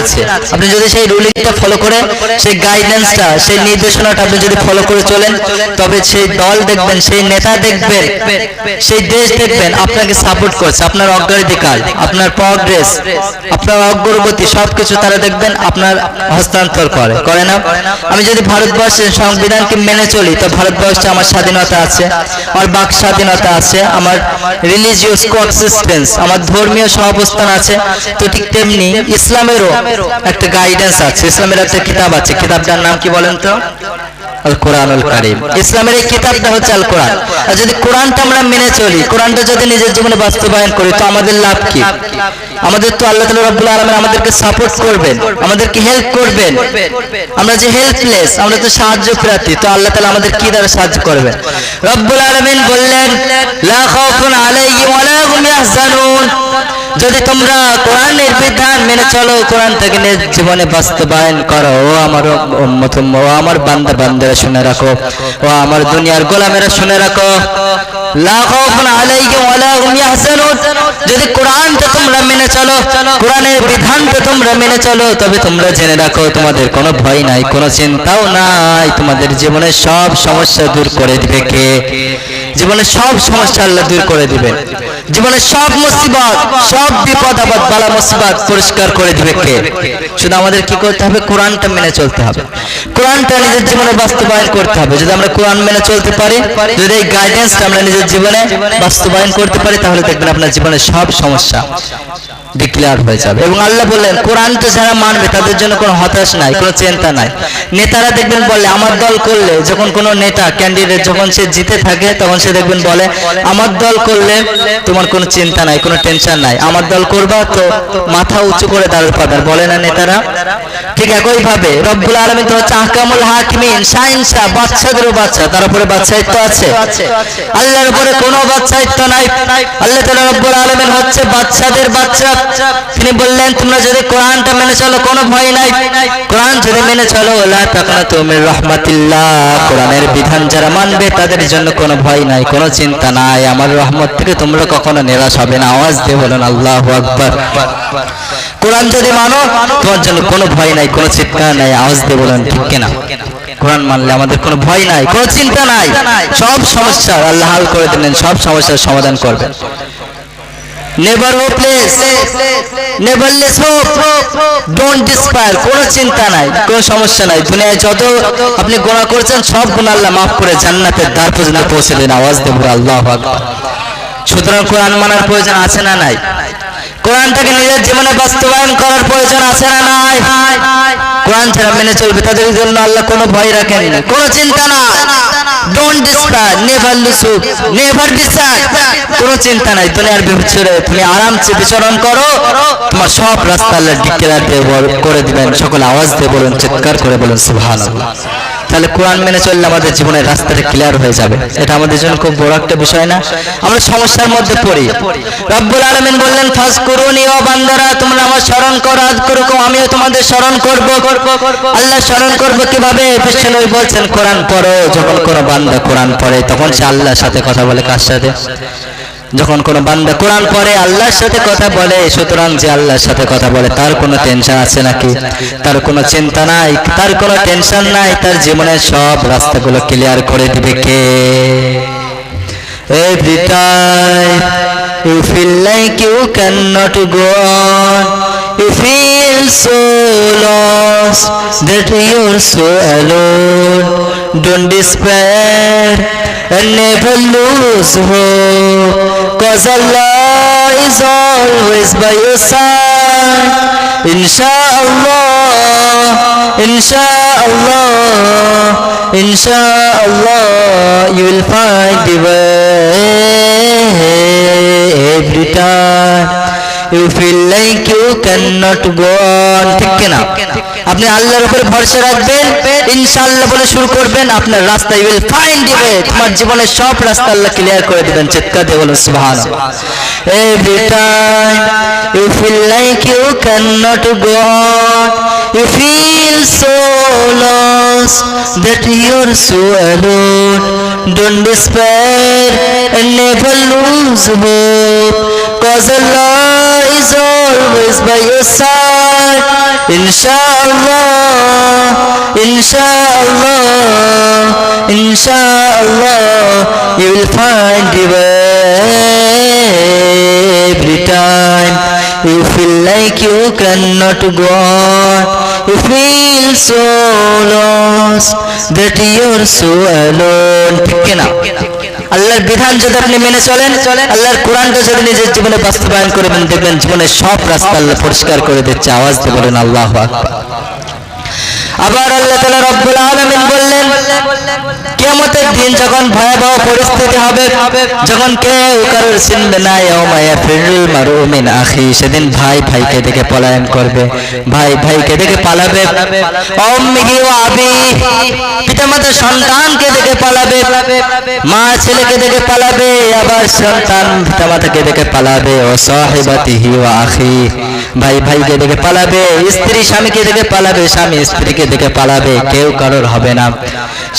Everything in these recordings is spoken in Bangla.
আছে, আপনি যদি সেই রুলিংটা ফলো করে, সেই গাইডেন্সটা, সেই নির্দেশনাটা আপনি যদি ফলো করে চলেন, তবে সেই দল দেখবেন, সেই নেতা দেখবেন, সেই দেশ দেখবেন আপনাকে সাপোর্ট করছে। আপনার অগ্রাধিকার, আপনার প্রগ্রেস, আপনার অগ্রগতি সবকিছু তারা দেখবেন আপনার হস্তান্তর করে না। আমি যদি ভারতবর্ষের সংবিধানকে মেনে চলি, তো ভারতবর্ষে আমার স্বাধীনতা আছে, আমার বাক স্বাধীনতা আছে, আমার রিলিজিয়াস কোএক্সিস্টেন্স, আমার ধর্মীয় সহাবস্থান আছে। তো ঠিক তেমনি ইসলামেরও একটা গাইডেন্স আছে, ইসলামের একটা কিতাব আছে। কিতাবটার নাম কি বলেন তো? আল কোরআনুল কারীম। ইসলামের এই কিতাবটা হচ্ছে আল কোরআন। আর যদি কোরআনটা আমরা মেনে চলি, কোরআনটা যদি নিজের জীবনে বাস্তবায়ন করি, তো আমাদের লাভ কি? আমাদের তো আল্লাহ তাআলা রাব্বুল আলামিন আমাদেরকে সাপোর্ট করবেন, আমাদেরকে হেল্প করবেন। আমরা যে হেল্পলেস, আমরা তো সাহায্য প্রার্থী, তো আল্লাহ তাআলা আমাদের কি দ্বারা সাহায্য করবেন? রাব্বুল আলামিন বললেন, লা খাউফুন আলাইহিম ওয়া লা হুম ইয়াহজানুন। যদি তোমরা কোরআনের বিধান মেনে চলো, কোরআন থেকে নিজের জীবনে বাস্তবায়ন করো, ও আমার উম্মত, ও আমার বান্দা বান্দারা শুনে রাখো, ও আমার দুনিয়ার গোলামেরা শুনে রাখো, লা খাউফুন আলাইহিম ওয়া লা হুম ইয়াহজানুন। যদি কোরআনটা তোমরা মেনে চলো, কোরআনের বিধানটা তোমরা মেনে চলো, তবে তোমরা জেনে রাখো তোমাদের কোনো ভয় নাই, কোনো চিন্তাও নাই। তোমাদের জীবনের সব সমস্যা দূর করে দিবে কে? জীবনের সব সমস্যা আল্লাহ দূর করে দিবেন। জীবনের সব মুসিবত, সব বিপদ আপদ, বালা মুসিবত পরিষ্কার করে দিবে কে? শুধু আমাদের কি করতে হবে? কোরআনটা মেনে চলতে হবে, কোরআনটা নিজের জীবনে বাস্তবায়ন করতে হবে। যদি আমরা কোরআন মেনে চলতে পারি, যদি এই গাইডেন্সটা আমরা নিজের জীবনে বাস্তবায়ন করতে পারি, তাহলে দেখবেন আপনার জীবনের সব সমস্যা ডিক্লেয়ার হয়ে যাবে। এবং আল্লাহ বললেন, কোরআনটা যারা মানবে তাদের জন্য কোনো হতাশ নাই, কোনো চিন্তা নাই। নেতারা দেখবেন বলে, আমার দল করলে, যখন কোনো নেতা ক্যান্ডিডেট যখন সে জিতে থাকে, তখন সে দেখবেন বলে, আমার দল করলে তোমার কোনো চিন্তা নাই, কোনো টেনশন নাই, আমার দল করবা তো মাথা উঁচু করে দাঁড়াতে পারবে, বলে না নেতারা? ঠিক একইভাবে রব্বুল আলামিন তো হচ্ছে আহকামুল হাকিমিন, শাহিনশাহ, বাদশাদেরও বাদশা, তার উপরে বাদশাহিত্ব আছে। আল্লাহর উপরে কোনো বাদশাহিত্ব নাই। আল্লাহ তাআলা রব্বুল আলামিন হচ্ছে বাদশাদের বাদশা। তিনি বললেন, তোমরা যদি কোরআনটা মেনে চলো, কোনো ভয় নাই। কোরআন যদি মেনে চলো, লা তাকনাতু মির রাহমাতিল্লাহ, কোরআনের বিধান যারা মানবে তাদের জন্য কোনো ভয় নাই, কোনো চিন্তা নাই, আমার রহমত থেকে তোমরা কখনো নিরাশ হবে না। আওয়াজ দিয়ে বলুন আল্লাহু আকবার। কোরআন যদি মানো, তোমার জন্য কোনো ভয় নাই, কোনো চিৎকার নাই। আওয়াজ দিয়ে বলুন ঠিক কিনা? কোরআন মানলে আমাদের কোনো ভয় নাই, কোনো চিন্তা নাই, সব সমস্যা আল্লাহ হাল করে দিলেন, সব সমস্যার সমাধান করবেন। Never hopeless, never less hope, don't ডিসপায়ার, কোনো চিন্তা নাই, কোনো সমস্যা নাই। দুনিয়ায় যত আপনি গুনাহ করছেন, সব গুনাহ আল্লাহ মাফ করে জান্নাতের দ্বার পর্যন্ত পৌঁছে দেন। আওয়াজ দেব আল্লাহু আকবার। সুতরাং কোরআন মানার প্রয়োজন আছে না নাই? কোরআনটাকে নিজের জীবনে বাস্তবায়ন করার প্রয়োজন আছে না নাই? কোরআন ছাড়া মেনে চলবে তাদের জন্য আল্লাহ কোনো ভয় রাখেন না, কোনো চিন্তা না। Don't ডিসপায়ার, never lose hope, never be sad, কোনো চিন্তা নাই। দুনিয়ার ভিতরে তুমি আরামসে বিচরণ করো, তোমার সব রাস্তা আল্লাহ ডিক্লেয়ার করে দিবেন। সকল আওয়াজ দিয়ে বলুন, চিৎকার করে বলুন সুবহানাল্লাহ। তাহলে কোরআন মেনে চললে আমাদের জীবনের রাস্তাটা ক্লিয়ার হয়ে যাবে। এটা আমাদের জন্য খুব বড় একটা বিষয় না? আমরা সমস্যার মধ্যে পড়ি, রব্বুল আলামিন বললেন, ফাজকুরুনি, ও বান্দারা তোমরা আমার স্মরণ করো, আযকুরুকুম, আমিও তোমাদের স্মরণ করব। আল্লাহ স্মরণ করব কিভাবে? বিশ্বনবী বলছেন, কোরআন পড়ো। যখন কোনো বান্দা কোরআন পড়ে, তখন সে আল্লাহর সাথে কথা বলে। কার সাথে? যখন কোনো বান্দা কোরআন পড়ে, আল্লাহর সাথে কথা বলে। সুতরাং যে আল্লাহর সাথে কথা বলে, তার কোনো টেনশন আছে নাকি? তার কোনো চিন্তা নাই, তার কোনো টেনশন নাই। তার জীবনের সব রাস্তাগুলো ক্লিয়ার করে দিবে কে? Every time you feel like you cannot go on, you feel so lost that you're so alone, don't despair and never lose hope, 'cause Allah is always by your side. Inshallah, inshallah, inshallah, you will find the way. Every time you feel like you cannot go on, ঠিক কিনা? আপনি আল্লাহর উপরে ভরসা রাখবেন, ইনশাআল্লাহ বলে শুরু করবেন, আপনার রাস্তা you will find the way। তোমার জীবনের সব রাস্তা আল্লাহ ক্লিয়ার করে দিবেন। চিৎকার দিয়ে বলুন সুবহানাল্লাহ। Every time you feel like you cannot go on, you feel so lost that you're so alone, don't despair and never lose hope, 'cause Allah is always by your side. ইনশাআল্লাহ ইনশাআল্লাহ ইনশাআল্লাহ you will find the way every time you feel like you cannot go on, you feel so lost that you're so alone. ঠিক না? আল্লাহর বিধান যদি আপনি মেনে চলেন, আল্লাহর কোরআনটা যদি নিজের জীবনে বাস্তবায়ন করবেন, দেখবেন জীবনের সব রাস্তা আল্লাহ পরিষ্কার করে দিচ্ছে। আওয়াজ দিয়ে বলেন আল্লাহু আকবার। আবার আল্লাহ তাআলা রব্বুল আলামিন বললেন, কিয়ামতের দিন যখন ভয়াবহ পরিস্থিতি হবে, যখন কেউ কারোর চিনবে না, ইয়াউমা ইয়াফিরুল মারউ মিন আখি, সেদিন ভাই ভাইকে দেখে পলায়ন করবে, ভাই ভাইকে দেখে পালাবে, উম্মিহি ওয়া আবিহি, পিতামাতা সন্তানকে দেখে পালাবে, মা ছেলেকে দেখে পালাবে, আবার সন্তান পিতামাতাকে দেখে পালাবে, ও সাহিবাতিহি ওয়া আখি, ভাই ভাইকে দেখে পালাবে, স্ত্রী স্বামীকে দেখে পালাবে, স্বামী স্ত্রীকে দেখে পালাবে, কেউ কারোর হবে না।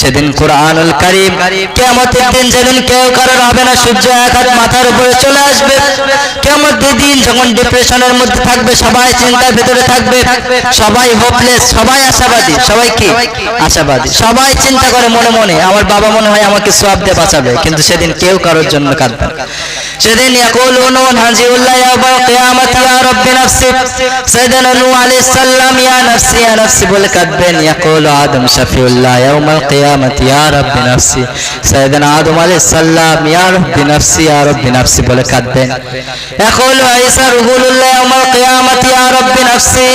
সেদিন কুরআনুল কারীম, কিয়ামতের দিন যেদিন কেউ কারোর হবে না, সূর্য এক হাত মাথার উপরে চলে আসবে। কিয়ামতের দিন যখন ডিপ্রেশনের মধ্যে থাকবে, সবাই চিন্তার ভিতরে থাকবে, সবাই হোপলেস, সবাই আশাবাদী, সবাই কি আশাবাদী, সবাই চিন্তা করে মনে মনে আমার বাবা মনে হয় আমাকে সওয়াব দিয়ে বাঁচাবে, কিন্তু সেদিন কেউ কারোর জন্য কাঁদবে না। সেদিন ইয়াকুলুনা হাজিউল্লাহ ইয়াউমাল কিয়ামাতি ইয়া রাব্বি নাফসি, সাইয়েদনা নূহ আলাইহিস সালাম ইয়া নাফসি ইয়া নাফসি বলে কাঁদবেন। ইয়াকুলু আদম শাফিউল্লাহ ইয়াউমাল কিয়ামাতি ইয়া রাব্বি নাফসি, সাইয়েদনা আদম আলাইহিস সালাম ইয়া রাব্বি নাফসি ইয়া রাব্বি নাফসি বলে কাঁদবেন। ইয়াকুলু ঈসা রুহুল্লাহ ইয়াউমাল কিয়ামাতি ইয়া রাব্বি নাফসি,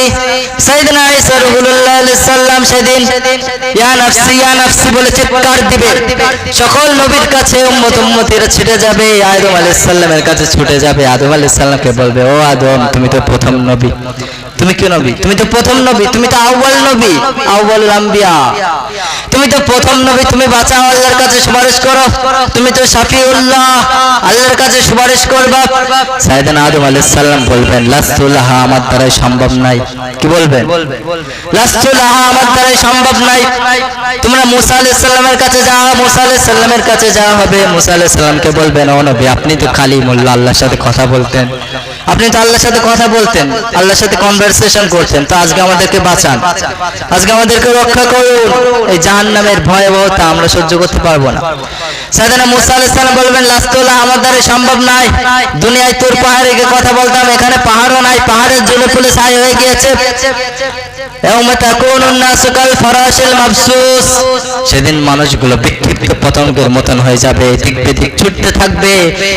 সাইয়েদনা ঈসা রুহুল্লাহ আলাইহিস সালাম সেদিন ইয়া নাফসি বলে চিৎকার দিবে। সকল নবীর কাছে উম্মতিরা ছুটে যাবে, আদম আলাইহিস সালামের কাছে ছুটে যাবে। আদম আলাইহিস সালামকে বলবে, ও আদম, তুমি তো প্রথম নবী, তুমি কি নবী? তুমি তো প্রথম নবী, তুমি তো আউয়াল নবী, আউয়ালুল আম্বিয়া, তুমি তো প্রথম নবী, তুমি বাঁচাও, আল্লাহর কাছে সুপারিশ করো, তুমি তো শাফিউল্লাহ, আল্লাহর কাছে সুপারিশ করবা। সাইয়েদনা আদম আলাইহিস সালাম বলবেন, লাস্তু লাহা, আমার দ্বারাই সম্ভব নাই। কি বলবেন? লাস্তু লাহা, আমার দ্বারাই সম্ভব নাই। তোমরা মুসা আলাইহিস সালামের কাছে যাও, মুসা আলাইহিস সালামের কাছে যাওয়া হবে। মুসা আলাইহিস সালামকে বলবেন, ও নবী, আপনি তো কালিমুল্লাহ, আল্লাহর সাথে কথা বলতেন, আপনি তো আল্লাহর সাথে কথা বলতেন, আল্লাহর সাথে কনভারসেশন করছেন, তো আজকে আমাদেরকে বাঁচান, আজকে আমাদেরকে রক্ষা করুন, এই জাহান্নামের ভয়াবহতা আমরা সহ্য করতে পারবো না। সাইয়েদনা মুসা আলাইহিস সালাম বলবেন, লাস্তুল্লাহ, আমার দ্বারা সম্ভব নাই। দুনিয়ায় তোর পাহাড়ে গিয়ে কথা বলতাম, এখানে পাহাড়ও নাই, পাহাড়ের জলে ফুলে ছাই হয়ে গিয়েছে। ইয়াউমা তাকুনুন নাসু কাল ফারাশিল মাবসুস, সেদিন মানুষগুলো বিক্ষিপ্ত পতঙ্গের মতন হয়ে যাবে, দিক বিদিক ছুটতে থাকবে,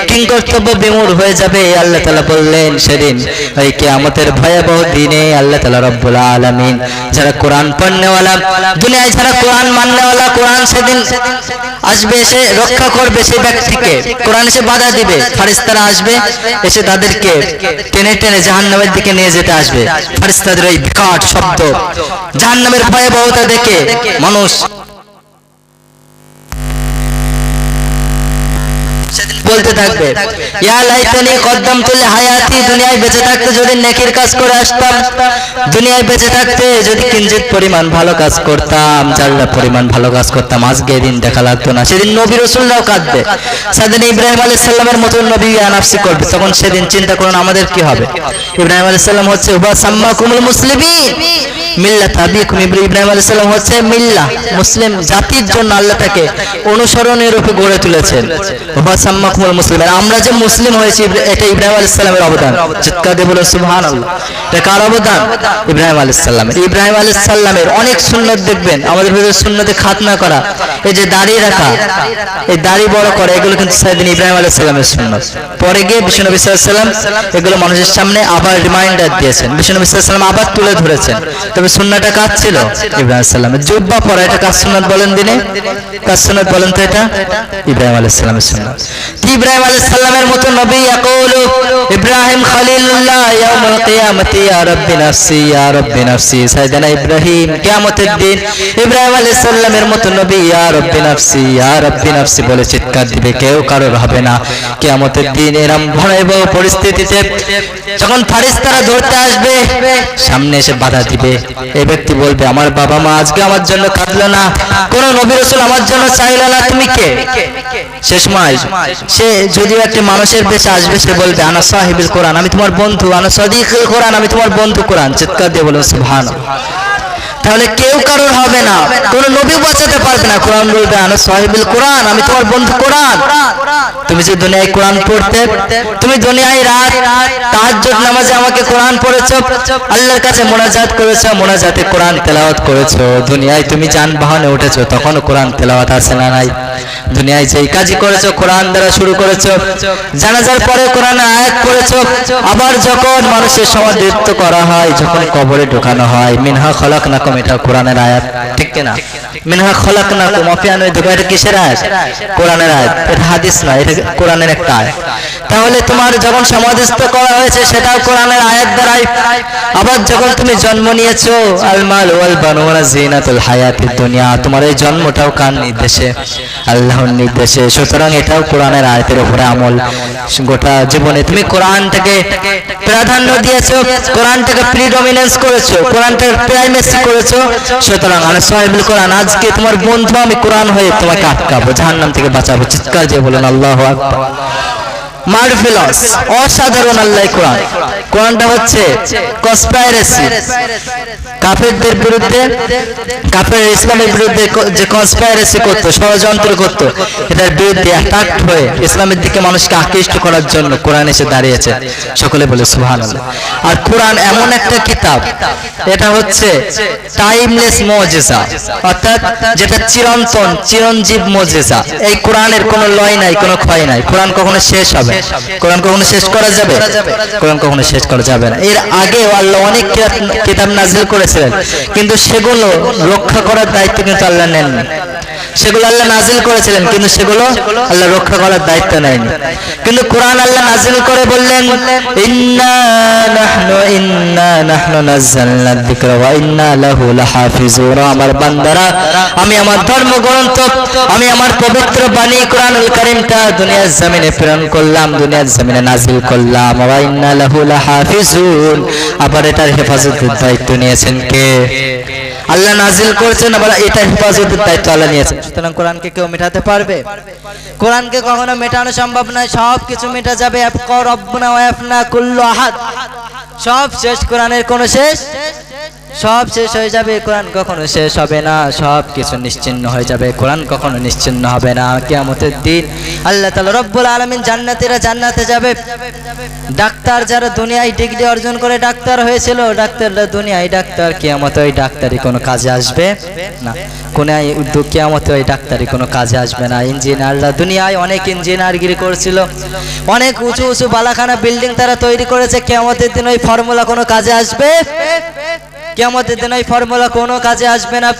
কিংকর্তব্য বিমূঢ় হয়ে যাবে। আল্লাহ তাআলা বললেন, সেদিন ওই কিয়ামতের ভয়াবহ দিনে আল্লাহ তাআলা রব্বুল আলামিন যারা কোরআন পড়নেওয়ালা, দুনিয়ায় যারা কোরআন মাননেওয়ালা, কোরআন সেদিন আসবে, এসে রক্ষা করবে সেই ব্যক্তিকে, কোরআন এসে বাধা দিবে, ফেরেশতারা আসবে, এসে তাদেরকে টেনে টেনে জাহান্নামের দিকে নিয়ে যেতে আসবে। ফেরেশতাদের এই বিকট শব্দ, জাহান্নামের ভয়াবহতা দেখে মানুষ বলতে থাকবে, ইয়া লাইতানি কদ্দামতু লিহায়াতি, দুনিয়ায় বেঁচে থাকতে যদি নেকির কাজ করে আসতাম, দুনিয়ায় বেঁচে থাকতে যদি কিঞ্চিত পরিমাণ ভালো কাজ করতাম, জাল্লা পরিমাণ ভালো কাজ করতাম, আজকে এই দিন দেখা লাগতো না। সেদিন নবী রাসূলরাও কাঁদবে, সেদিন ইব্রাহিম আলাইহিস সালামের মতো নবী ইয়া নাফসি করবে। তখন সেদিন চিন্তা করুন আমাদের কি হবে। ইব্রাহিম আলাইহিস সালাম হচ্ছে ওয়া সাম্মাকুমুল মুসলিমিন মিল্লাত আবিকুম, ইব্রাহিম আলাইহিস সালাম হচ্ছে মিল্লাহ, মুসলিম জাতির জন্য আল্লাহ তাকে অনুসরণের উপর গড়ে তুলেছেন। ওয়া সাম্মাকুমুল মুসলিমিন, আমরা যে মুসলিম হয়েছি এটা ইব্রাহিম আলাইহিস সালামের অবদান। চিৎকার দিয়ে বলো সুবহানাল্লাহ। এটা কার অবদান? ইব্রাহিম আলাইহিস সালামের। ইব্রাহিম আলাইহিস সালামের অনেক সুন্নাত দেখবেন আমাদের ভিতরে, সুন্নতে খাতনা করা, এই যে দাড়ি রাখা, এই দাড়ি বড় করা, এগুলো কিন্তু সাইয়েদিন ইব্রাহিম আলাইহিস সালামের সুন্নাত। পরে গিয়ে বিশ্বনবী সাল্লাল্লাহু আলাইহি ওয়াসাল্লাম এগুলো মানুষের সামনে আবার রিমাইন্ডার দিয়েছেন, বিশ্বনবী সাল্লাল্লাহু আলাইহি ওয়াসাল্লাম আবার তুলে ধরেছেন। তবে সুন্নাতটা কাজ ছিল ইব্রাহিম আলাইহিস সালামের। জুব্বা পরা, এটা কাজ সুন্নাত বলেন দিনে, কাজ সুন্নাত বলেন তো, এটা ইব্রাহিম আলাইহিস সালামের সুন্নাত। ইব্রাহিম আলাইহিস সালামের মতো নবী ইয়াকুলু ইব্রাহিম খলিলুল্লাহ ইয়াউমুল কিয়ামতি ইয়া রাব্বি নাফসি ইয়া রাব্বি নাফসি, সাইয়েদনা ইব্রাহিম কিয়ামতের দিন ইব্রাহিম আলাইহিস সালামের মতো নবী ইয়া রাব্বি নাফসি ইয়া রাব্বি নাফসি বলে চিৎকার দিবে, কেউ কারোর হবে না। কিয়ামতের দিন এরকম ভয়াবহ পরিস্থিতিতে যখন ফেরেশতারা ধরতে আসবে, সামনে এসে বাধা দিবে, এই ব্যক্তি বলবে আমার বাবা মা আজকে আমার জন্য কাঁদলো না, কোন নবী রাসূল আমার জন্য চাইলো না, তুমি কে? সে সময় সে যদিও একটা মানুষের বেশে আসবে, সে বলবে আনা সাহিবুল কোরআন, আমি তোমার বন্ধু, আনা সাদিকুল কোরআন, আমি তোমার বন্ধু কোরআন। চিৎকার দিয়ে বলুন সুবহানাল্লাহ। তাহলে কেউ কারোর হবে না, কোন নবী বাঁচাতে পারবে না। কোরআন বলবে আনা সাহিবুল কোরআন, আমি তোমার বন্ধু কোরআন। তুমি যে দুনিয়ায় কোরআন পড়তে, তুমি দুনিয়ায় রাত তাহাজ্জুদ নামাজে আমাকে কোরআন পড়েছো, আল্লাহর কাছে মোনাজাত করেছো, মোনাজাতে কোরআন তেলাওয়াত করেছো। দুনিয়ায় তুমি যানবাহনে উঠেছো, তখনও কোরআন তেলাওয়াত আছে না নাই? দুনিয়ায় যেই কাজই করেছো কোরআন দ্বারা শুরু করেছো, জানাজার পরে কোরআনের আয়াত পড়েছো। আবার যখন মানুষের সমাধিত্ব করা হয়, যখন কবরে ঢোকানো হয়, মিনহা খলাকনাকুম, এটা কোরআনের আয়াত, ঠিক কিনা? মিনহা খলাকনাকুম অফিয়ান, এটা কিসের আয়াত? কোরআনের আয়াত, এটা হাদিস না, এটা কোরআনের একটা আয়াত। তাহলে তোমার যখন সমাধিস্থ করা হয়েছে সেটাও কোরআনের আয়াত দ্বারাই। আবার যখন তুমি জন্ম নিয়েছো, আল মাল ওয়াল বানুনা জিনাতুল হায়াতিদ দুনিয়া, তোমার এই জন্মটাও কার নির্দেশে? আল্লাহর নির্দেশে। সুতরাং এটাও কোরআনের আয়াতের উপরে আমল। গোটা জীবনে তুমি কোরআনটাকে প্রাধান্য দিয়েছো, কোরআনটাকে প্রিডমিনেন্স করেছো, কোরআনটাকে প্রাইমেসি করেছো। সুতরাং আনা সাহিবুল কোরআন, আজকে তোমার বন্ধু আমি কোরআন হয়ে তোমাকে আটকাবো, জাহান্নাম থেকে বাঁচাবো। চিৎকার দিয়ে বলেন আল্লাহু আকবার। মারভেলাস, অসাধারণ আল্লাহ কোরআন। কোরআনটা হচ্ছে কনস্পাইরেসি, কাফেরদের বিরুদ্ধে, কাফের ইসলামের বিরুদ্ধে যে কনস্পাইরেসি করতো, ষড়যন্ত্র করতো, এটার বিরুদ্ধে অ্যাটাক হয়ে ইসলামের দিকে মানুষকে আকৃষ্ট করার জন্য কোরআন এসে দাঁড়িয়েছে। সকলে বলে সুবহানাল্লাহ। আর কোরআন এমন একটা কিতাব, এটা হচ্ছে টাইমলেস মুজিজা, অর্থাৎ যেটা চিরন্তন চিরঞ্জীব মুজিজা। এই কোরআনের কোনো লয় নাই, কোনো ক্ষয় নাই। কোরআন কখনো শেষ হবে? কোরআন কখনো শেষ করা যাবে? কোরআন কখনো শেষ করা যাবে না। এর আগে আল্লাহ অনেক কিতাব নাযিল করেছিলেন, কিন্তু সেগুলো রক্ষা করার দায়িত্ব কিন্তু আল্লাহ নেননি। সেগুলো আল্লাহ নাযিল করেছিলেন, কিন্তু সেগুলো আল্লাহ রক্ষা করার দায়িত্ব নেয়নি। কিন্তু কোরআন আল্লাহ নাযিল করে বললেন ইন্না নাহনু নাযালনা যিকরা ওয়া ইন্না লাহু লাহাফিজুন। আমার বান্দারা, আমি আমার ধর্মগ্রন্থ, আমি আমার পবিত্র বাণী কোরআনুল কারীমটা দুনিয়ার জমিনে প্রেরণ করলাম, দুনিয়ার জমিনে নাযিল করলাম। ওয়া ইন্না লাহু লাহাফিজুন। আবার এটার হেফাজতের দায়িত্ব নিয়েছেন কে? আল্লাহ নাযিল করেছেন, আবার এটা হেফাজতের দায়িত্ব আল্লাহ নিয়েছেন। সুতরাং কোরআনকে কেউ মেটাতে পারবে? কোরআনকে কখনো মেটানো সম্ভব নয়। সব কিছু মেটা যাবে। আবকা রব্বুনা ওয়া আফনা কুল্লু আহাদ, সব শেষ, কোরআনের কোনো শেষ? সব শেষ হয়ে যাবে, কোরআন কখনো শেষ হবে না। সব কিছু নিশ্চিহ্ন হয়ে যাবে, কোরআন কখনো নিশ্চিহ্ন হবে না। কিয়ামতের দিন আল্লাহ তাআলা রব্বুল আলামিন, জান্নাতীরা জান্নাতে যাবে। ডাক্তার যারা দুনিয়ায় ডিগ্রি অর্জন করে ডাক্তার হয়েছিল, ডাক্তাররা দুনিয়ায় ডাক্তার, কিয়ামতে ওই ডাক্তারি কোনো কাজে আসবে না। কিয়ামতে ওই ডাক্তারি কোনো কাজে আসবে না। ইঞ্জিনিয়াররা দুনিয়ায় অনেক ইঞ্জিনিয়ারগিরি করছিল, অনেক উঁচু উঁচু বালাখানা বিল্ডিং তারা তৈরি করেছে, কিয়ামতের দিন ওই ফর্মুলা কোনো কাজে আসবে? কিয়ামতের দিন ওই ফর্মুলা কোনো কাজে আসবে না।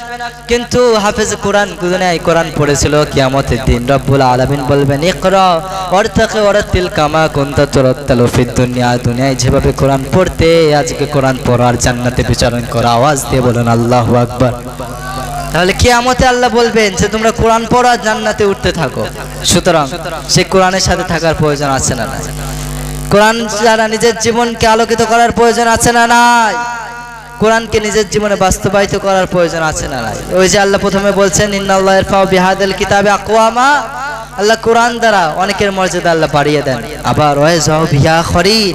কিন্তু হাফেজ কোরআন দুনিয়ায় কোরআন পড়েছিল, কিয়ামতের দিন রব্বুল আলামিন বলবেন ইকরা ওয়ারতাকি ওয়ারাতিল কামা কুনতা তুরাত্তালু ফিদ দুনিয়া। দুনিয়ায় যেভাবে কোরআন পড়তে, আজকে কোরআন পড়ার জান্নাতে বিচরণ করা। আওয়াজ দিয়ে বলুন আল্লাহু আকবার। তাহলে কিয়ামতে আল্লাহ বলবেন যে তোমরা কোরআন পড়ো আর জান্নাতে উঠতে থাকো। সুতরাং সেই কোরআনের সাথে থাকার প্রয়োজন আছে না নাই? কোরআন যারা নিজের জীবনকে আলোকিত করার প্রয়োজন আছে না নাই? কোরআনকে নিজের জীবনে বাস্তবায়িত করার প্রয়োজন আছে না নাই? ওই যে আল্লাহ প্রথমে বলছেন ইন্নাল্লাহা ইয়ারফাউ বিহাদাল কিতাবি আকওয়ামা, আল্লাহ কোরআন দ্বারা অনেকের মর্যাদা আল্লাহ বাড়িয়ে দেন। আবার ওয়াযাউ বিহা আখারিন,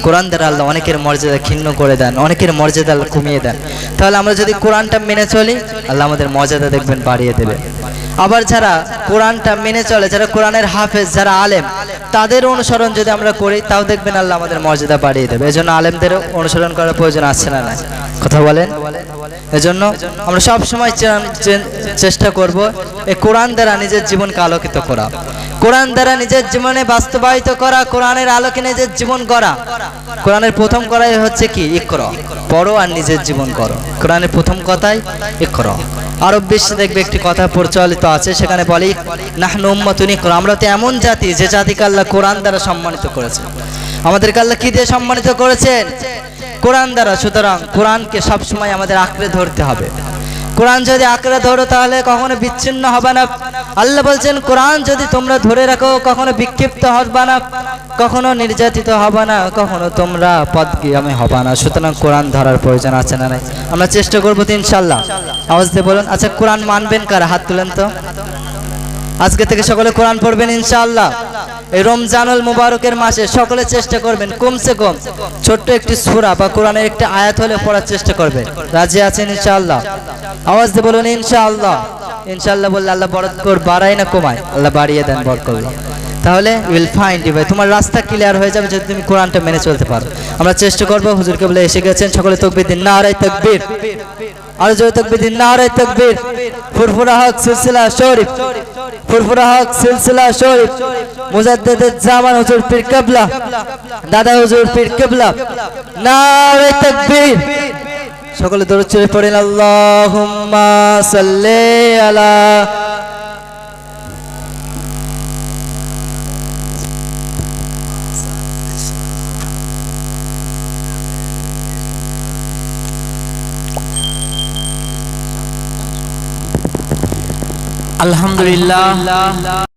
কোরআন দ্বারা আল্লাহ অনেকের মর্যাদা ক্ষীণ করে দেন, অনেকের মর্যাদা আল্লাহ কমিয়ে দেন। তাহলে আমরা যদি কোরআনটা মেনে চলি, আল্লাহ আমাদের মর্যাদা দেখবেন বাড়িয়ে দেবে। আবার যারা কোরআনটা মেনে চলে, যারা কোরআনের হাফেজ, যারা আলেম, তাদের অনুসরণ যদি আমরা করি, তাও দেখবেন আল্লাহ আমাদের মর্যাদা বাড়িয়ে দেবে। এজন্য আলেমদের অনুসরণ করার প্রয়োজন আছে না নাই? কথা বলেন। এজন্য আমরা সব সময় চেষ্টা করব এই কোরআন দ্বারা নিজের জীবনকে আলোকিত করা, কোরআন দ্বারা নিজের জীবনে বাস্তবায়িত করা, কোরআনের আলোকে নিজের জীবন গড়া। কোরআনের প্রথম করাই হচ্ছে কি? ইকরা, পড়ো আর নিজের জীবন করো। কোরআনের প্রথম কথাই ইকরা। আরব বিশ্বে দেখবে একটি কথা প্রচলিত আছে, সেখানে বলে নাহনু উম্মাতুন ইকরা, আমরা তো এমন জাতি যে জাতিকে আল্লাহ কোরআন দ্বারা সম্মানিত করেছে। আমাদেরকে আল্লাহ কি দিয়ে সম্মানিত করেছেন? কোরআন দ্বারা। সুতরাং কোরআনকে সবসময় আমাদের আঁকড়ে ধরতে হবে। কোরআন যদি আঁকড়ে ধরো তাহলে কখনো বিচ্ছিন্ন হবে না। আল্লাহ বলছেন কোরআন যদি তোমরা ধরে রাখো কখনো বিক্ষিপ্ত হবে না, কখনো নির্যাতিত হবে না, কখনো তোমরা পথগামী হবে না। সুতরাং কোরআন ধরার প্রয়োজন আছে না নাই? আমরা চেষ্টা করবো তো ইনশাল্লাহ। আওয়াজ দিয়ে বলুন। আচ্ছা কোরআন মানবেন কারা? হাত তুলেন তো। আজকে থেকে সকলে কোরআন পড়বেন ইনশাআল্লাহ। এই রমজানুল মুবারকের মাসে সকলে চেষ্টা করবেন কমসে কম ছোট্ট একটি সূরা বা কোরআনের একটি আয়াত হলে পড়ার চেষ্টা করবেন। রাজি আছেন ইনশাআল্লাহ? আওয়াজ দিয়ে বলুন ইনশাআল্লাহ। ইনশাআল্লাহ বললে আল্লাহ বরকত বাড়ায় না কমায়? আল্লাহ বাড়িয়ে দেন বরকত। তাহলে উইল ফাইন্ড ইউ, ভাই তোমার রাস্তা ক্লিয়ার হয়ে যাবে যদি তুমি কোরআনটা মেনে চলতে পারো। আমরা চেষ্টা করব। হুজুরকে বলে এসে গেছেন, সকলে তাকবীর দিন, নারে তাকবীর। আর জোরে তাকবীর দিন, নারে তাকবীর। ফুরফুরা হক সিলসিলা শরীফ, ফুরফুরা হক সিলসিলা শরীফ, মুজাদ্দিদ জামান হুজুর পীর কিবলা, দাদা হুজুর পীর কিবলা, নারে তাকবীর। সকলে দরুদ শরীফ পড়েন। আল্লাহুম্মা সাল্লি আলা আলহামদুলিল্লাহ।